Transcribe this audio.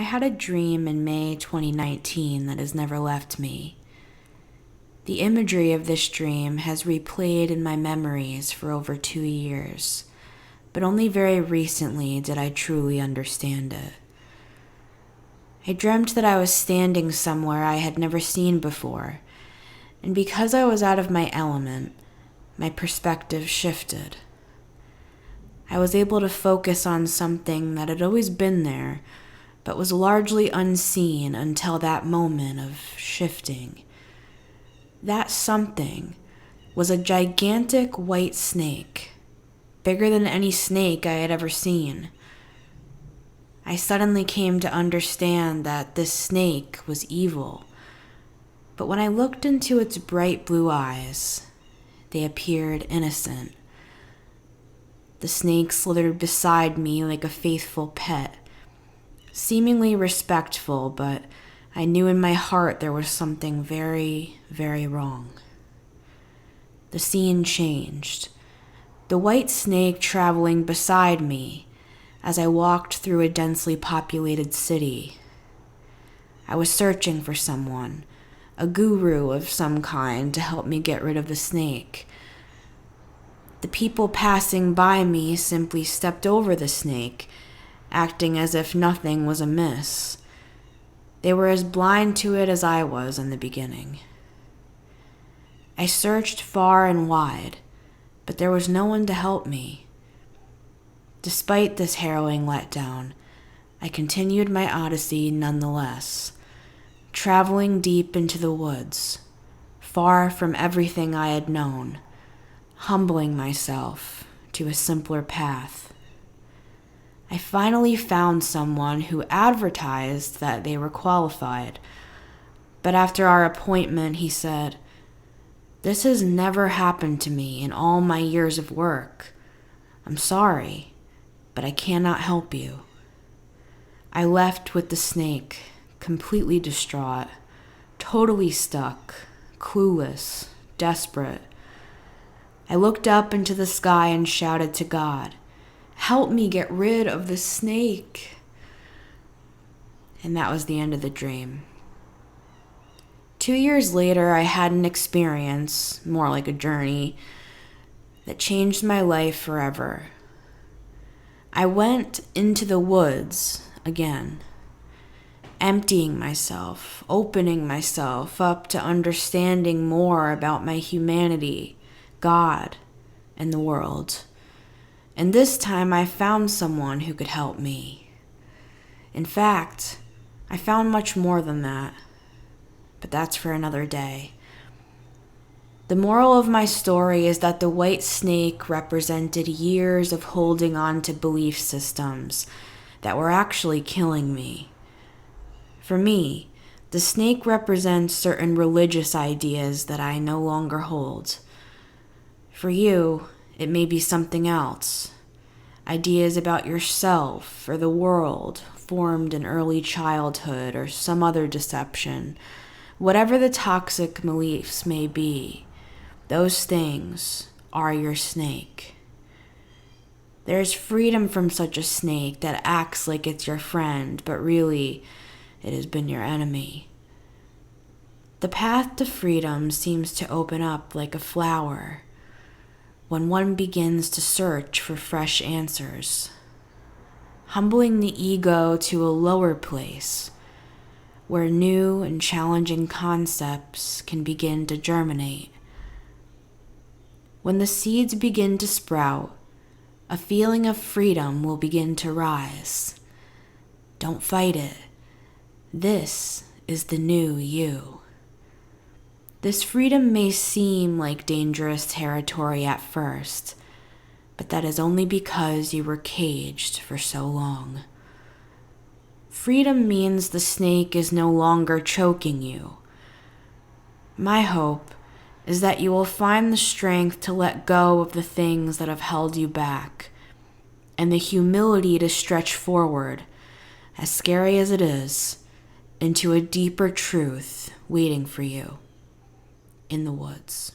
had a dream in May 2019 that has never left me. The imagery of this dream has replayed in my memories for over 2 years, but only very recently did I truly understand it. I dreamt that I was standing somewhere I had never seen before, and because I was out of my element, my perspective shifted. I was able to focus on something that had always been there, but was largely unseen until that moment of shifting. That something was a gigantic white snake, bigger than any snake I had ever seen. I suddenly came to understand that this snake was evil, but when I looked into its bright blue eyes, they appeared innocent. The snake slithered beside me like a faithful pet, seemingly respectful, but I knew in my heart there was something very, very wrong. The scene changed. The white snake traveling beside me as I walked through a densely populated city. I was searching for someone, a guru of some kind, to help me get rid of the snake. The people passing by me simply stepped over the snake, acting as if nothing was amiss. They were as blind to it as I was in the beginning. I searched far and wide, but there was no one to help me. Despite this harrowing letdown, I continued my odyssey nonetheless, traveling deep into the woods, far from everything I had known, humbling myself to a simpler path. I finally found someone who advertised that they were qualified, but after our appointment, he said, "This has never happened to me in all my years of work. I'm sorry, but I cannot help you." I left with the snake, completely distraught, totally stuck, clueless, desperate. I looked up into the sky and shouted to God, "Help me get rid of the snake." And that was the end of the dream. 2 years later, I had an experience, more like a journey, that changed my life forever. I went into the woods again, emptying myself, opening myself up to understanding more about my humanity, God, and the world. And this time I found someone who could help me. In fact, I found much more than that, but that's for another day. The moral of my story is that the white snake represented years of holding on to belief systems that were actually killing me. For me, the snake represents certain religious ideas that I no longer hold. For you, it may be something else. Ideas about yourself or the world formed in early childhood or some other deception. Whatever the toxic beliefs may be, those things are your snake. There is freedom from such a snake that acts like it's your friend, but really, it has been your enemy. The path to freedom seems to open up like a flower when one begins to search for fresh answers, humbling the ego to a lower place where new and challenging concepts can begin to germinate. When the seeds begin to sprout, a feeling of freedom will begin to rise. Don't fight it. This is the new you. This freedom may seem like dangerous territory at first, but that is only because you were caged for so long. Freedom means the snake is no longer choking you. My hope is that you will find the strength to let go of the things that have held you back, and the humility to stretch forward, as scary as it is, into a deeper truth waiting for you in the woods.